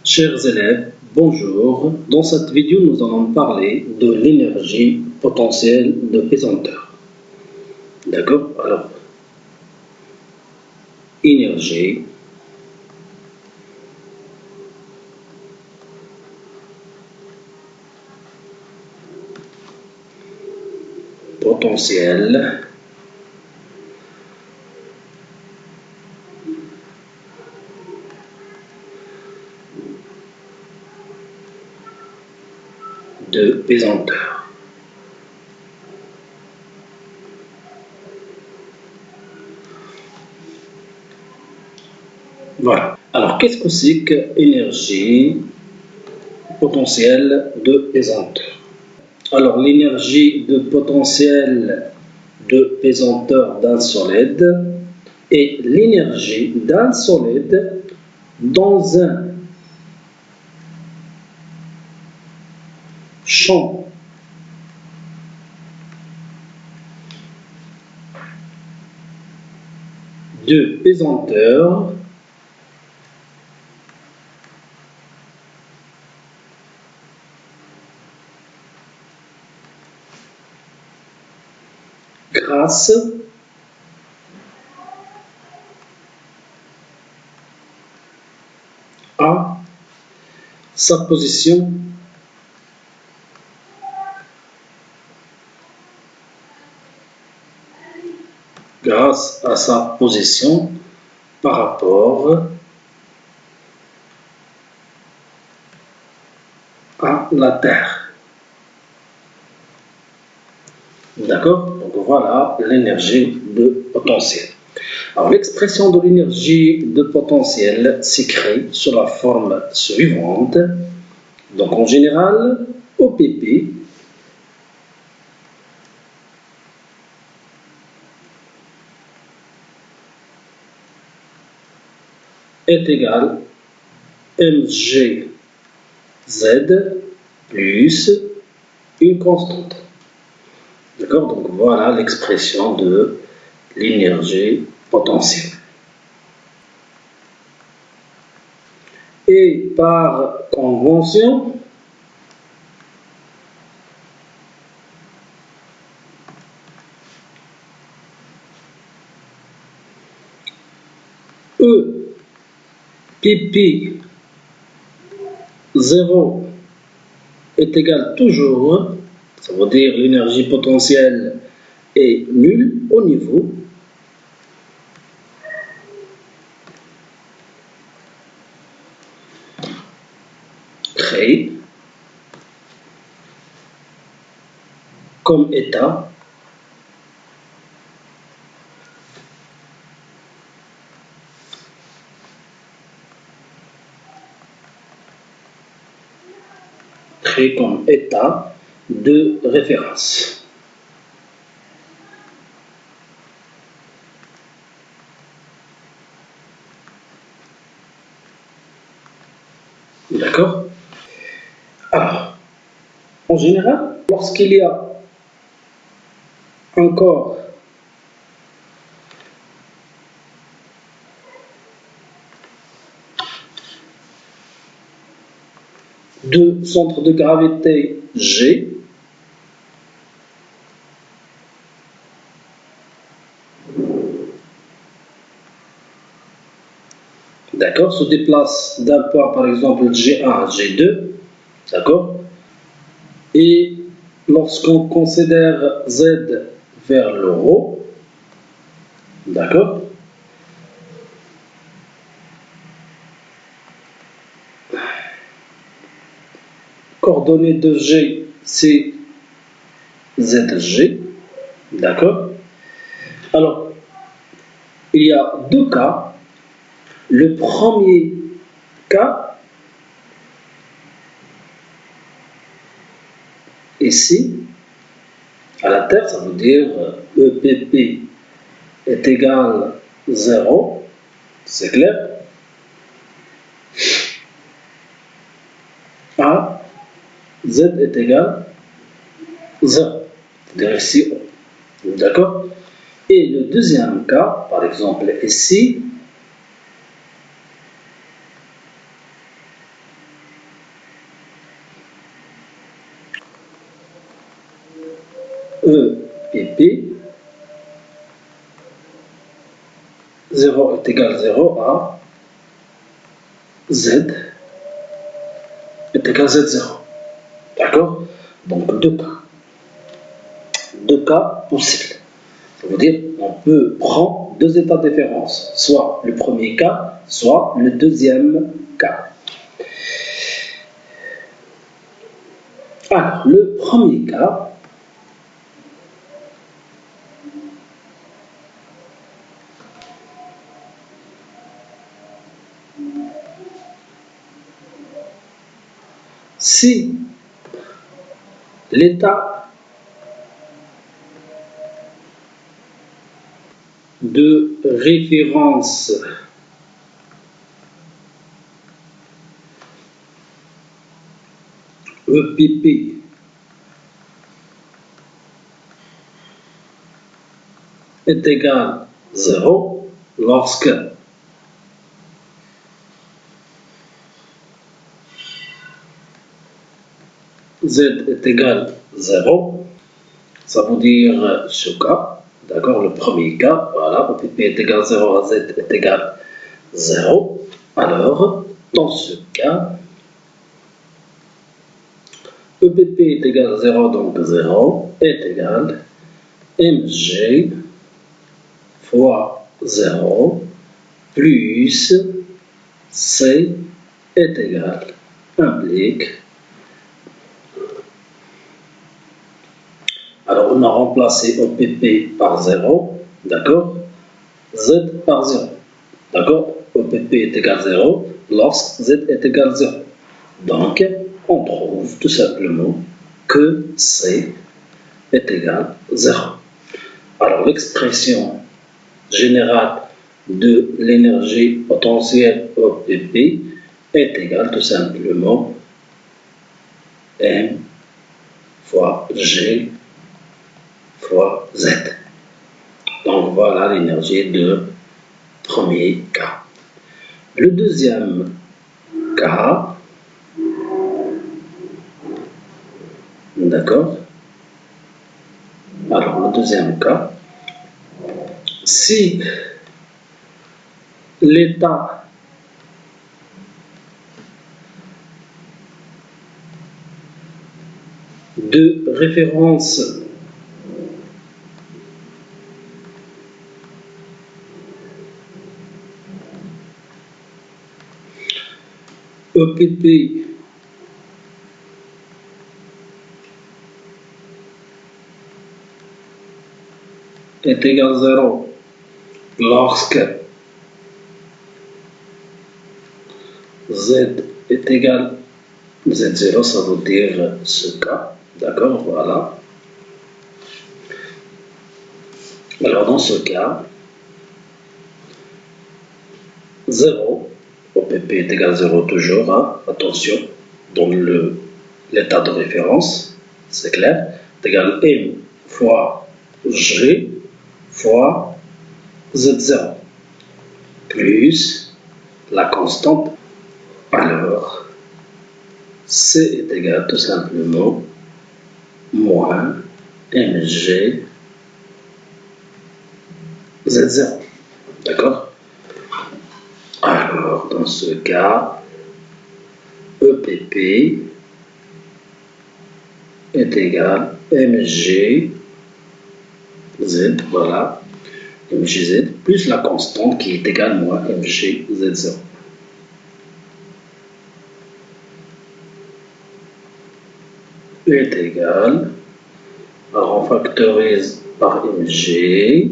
Chers élèves, bonjour. Dans cette vidéo, nous allons parler de l'énergie potentielle de pesanteur. D'accord? Alors, énergie potentielle de pesanteur. Voilà. Alors, qu'est-ce que c'est que énergie potentielle de pesanteur? Alors, l'énergie de potentiel de pesanteur d'un solide est l'énergie d'un solide dans un champ de pesanteur grâce à sa position par rapport à la Terre. D'accord? Donc voilà l'énergie de potentiel. Alors l'expression de l'énergie de potentiel s'écrit sous la forme suivante. Donc en général, OPP est égal mgz plus une constante. D'accord? Donc voilà l'expression de l'énergie potentielle. Et par convention, EPP 0 est égal toujours, ça veut dire l'énergie potentielle est nulle au niveau créé comme état de référence. D'accord? Alors, en général, lorsqu'il y a encore deux centres de gravité G, d'accord, se déplace d'un point par exemple G1 à G2, d'accord, et lorsqu'on considère Z vers le haut, d'accord, coordonnées de G, c'est ZG, d'accord. Alors, il y a deux cas. Le premier cas, ici, à la Terre, ça veut dire EPP est égal 0, c'est clair. A, Z est égal 0, c'est-à-dire ici, d'accord. Et le deuxième cas, par exemple ici, E et P, 0 est égal à 0 à Z est égal à Z0. D'accord? Donc deux cas. Deux cas possibles. Ça veut dire qu'on peut prendre deux états de différence, soit le premier cas, soit le deuxième cas. Alors, le premier cas, si l'état de référence EPP est égal à 0 lorsque Z est égal à 0, ça veut dire ce cas, d'accord, le premier cas, voilà, EPP est égal à 0 à Z est égal à 0, alors dans ce cas, EPP est égal à 0, donc 0 est égal à MG fois 0 plus C est égal implique. Alors on a remplacé EPP par 0, d'accord, Z par 0, d'accord, EPP est égal à 0 lorsque Z est égal à 0. Donc on trouve tout simplement que C est égal à 0. Alors l'expression générale de l'énergie potentielle EPP est égale tout simplement M fois G fois Z. Donc voilà l'énergie de premier cas. Le deuxième cas, d'accord? Alors le deuxième cas, si l'état de référence EPP est égal à 0 lorsque Z est égal à Z0, ça veut dire ce cas, d'accord, voilà. Alors dans ce cas, 0, OPP est égal à 0 toujours, hein, attention, dans l'état de référence, c'est clair, est égal à M fois G fois Z0, plus la constante, alors C est égal tout simplement moins Mg Z0, d'accord? Alors, dans ce cas, EPP est égal à MGZ, voilà, MGZ, plus la constante qui est égale à moins MGZ0. Est égal, alors on factorise par MG,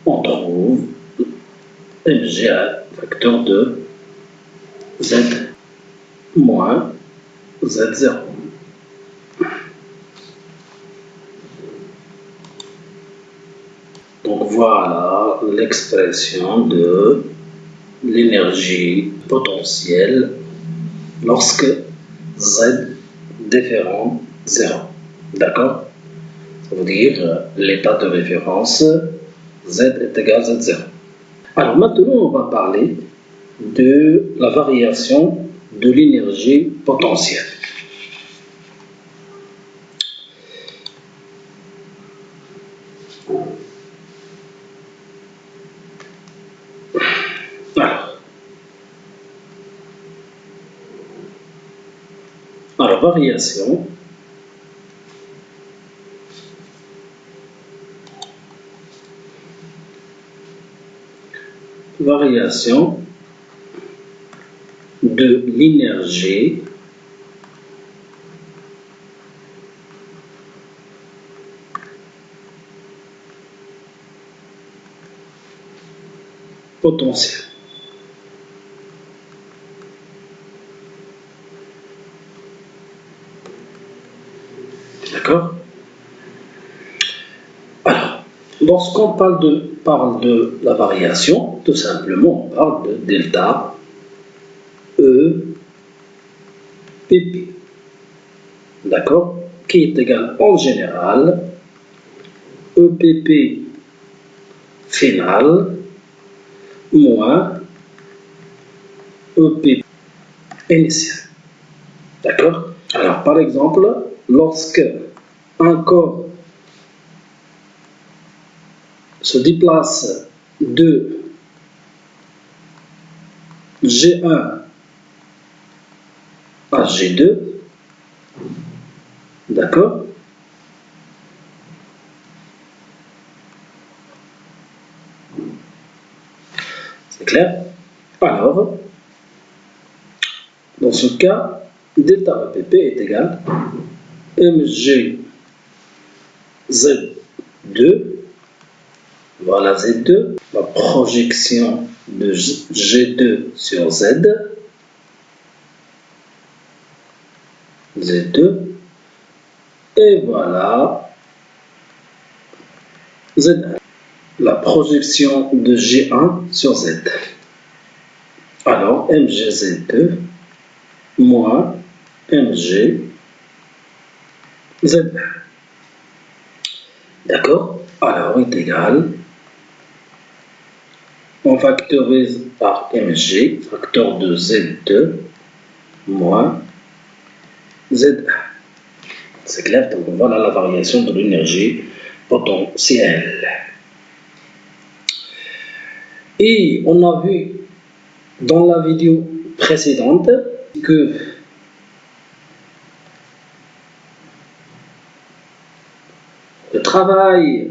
on trouve MG à facteur de Z moins Z0. Donc voilà l'expression de l'énergie potentielle lorsque Z différent 0. D'accord? Ça veut dire l'état de référence Z est égal à Z0. Alors maintenant, on va parler de la variation de l'énergie potentielle. Alors, variation de l'énergie potentielle. D'accord? Alors, lorsqu'on parle de la variation, tout simplement, on parle de delta E PP. D'accord? Qui est égal en général EPP final moins EPP initial. D'accord? Alors, par exemple, lorsque un corps se déplace de G1 à G2, d'accord? C'est clair? Alors, dans ce cas, delta EPP est égal à mg Z2, voilà Z2, la projection de G2 sur Z, Z2, et voilà Z1, la projection de G1 sur Z. Alors, mgz2 moins mg Z1. D'accord? Alors, est égal, on factorise par mg, facteur de Z2 moins Z1. C'est clair? Donc, voilà la variation de l'énergie potentielle. Et on a vu dans la vidéo précédente que le travail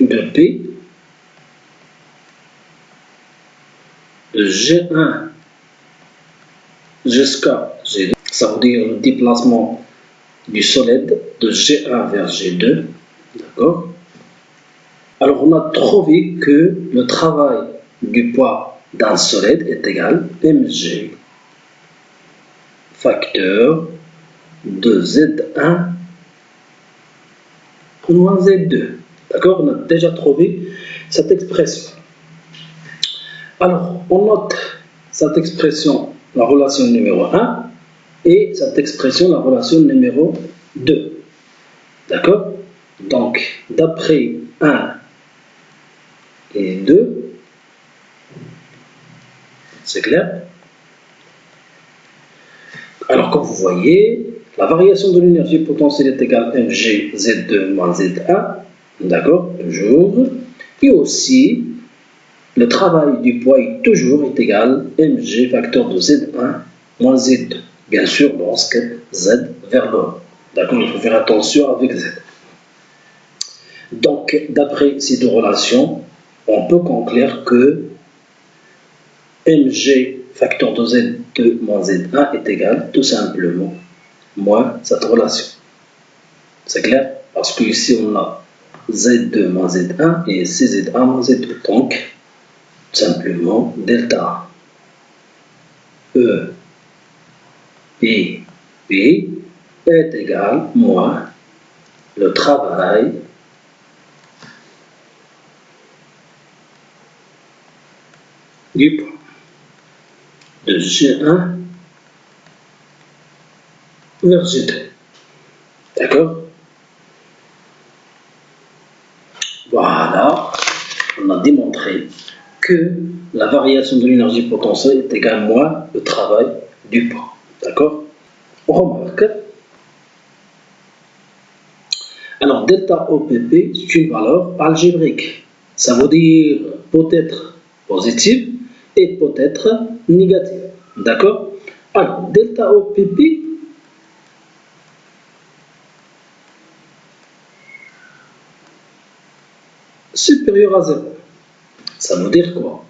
de P de G1 jusqu'à G2, ça veut dire le déplacement du solide de G1 vers G2, d'accord? Alors on a trouvé que le travail du poids d'un solide est égal à mg facteur de Z1 moins Z2. D'accord? On a déjà trouvé cette expression. Alors, on note cette expression, la relation numéro 1, et cette expression, la relation numéro 2. D'accord? Donc, d'après 1 et 2, c'est clair? Alors, comme vous voyez, la variation de l'énergie potentielle est égale à mg Z2 moins Z1, d'accord, toujours, et aussi, le travail du poids est toujours égal à mg facteur de Z1 moins Z2, bien sûr, lorsque Z vers le haut, d'accord, il faut faire attention avec Z. Donc, d'après ces deux relations, on peut conclure que mg facteur de Z2 moins Z1 est égal tout simplement moins cette relation. C'est clair? Parce qu'ici on a Z2 moins Z1 et ici Z1 moins Z2. Donc, tout simplement delta E P P est égal moins le travail du poids de G1 vers G2. D'accord? Voilà, on a démontré que la variation de l'énergie potentielle est égale à moins le travail du poids. D'accord? On remarque. Alors, delta OPP, c'est une valeur algébrique. Ça veut dire peut être positive et peut être négative. D'accord? Alors, delta OPP supérieur à 0. Ça veut dire quoi?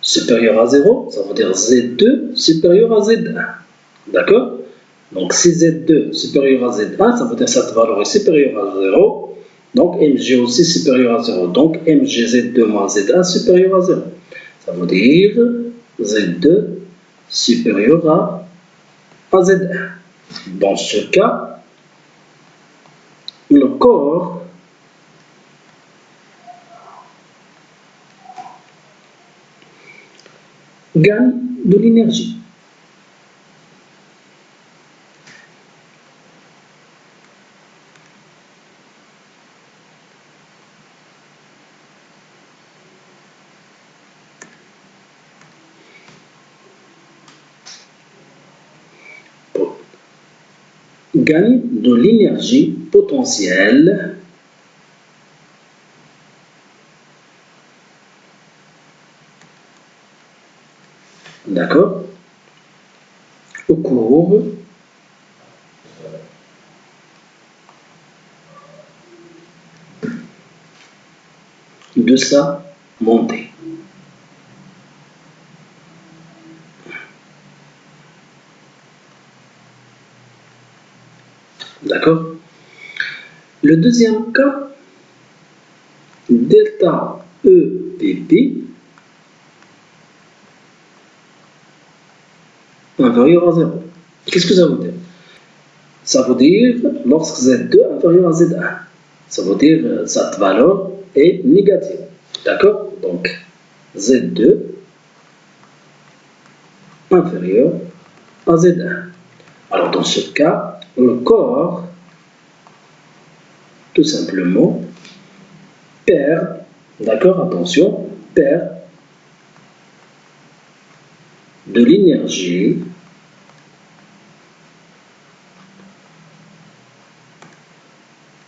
Supérieur à 0, ça veut dire Z2 supérieur à Z1. D'accord? Donc si Z2 supérieur à Z1, ça veut dire que cette valeur est supérieure à 0. Donc Mg aussi supérieur à 0. Donc MgZ2 moins Z1 supérieur à 0. Ça veut dire Z2 supérieur à Z1. Dans ce cas, le corps gagne de l'énergie. Gagne de l'énergie potentielle d'accord, au cours de sa montée. D'accord? Le deuxième cas, delta EPP inférieur à 0. Qu'est-ce que ça veut dire? Ça veut dire lorsque Z2 inférieur à Z1. Ça veut dire cette valeur est négative. D'accord? Donc Z2 inférieur à Z1. Alors dans ce cas, le corps tout simplement perd, d'accord, attention, perd de l'énergie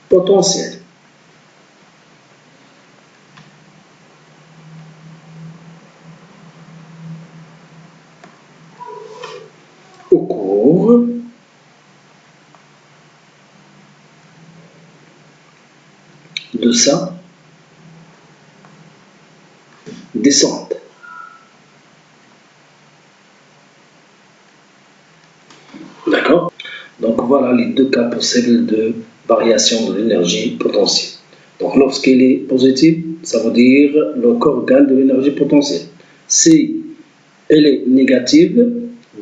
potentielle. Au cours de sa descente. D'accord? Donc voilà les deux cas possibles de variation de l'énergie potentielle. Donc lorsqu'elle est positive, ça veut dire le corps gagne de l'énergie potentielle. Si elle est négative,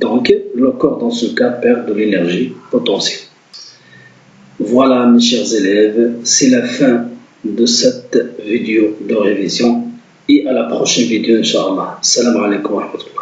donc le corps dans ce cas perd de l'énergie potentielle. Voilà mes chers élèves, c'est la fin de cette vidéo de révision et à la prochaine vidéo Inch'Allah. Salam alaikum wa rahmatullah.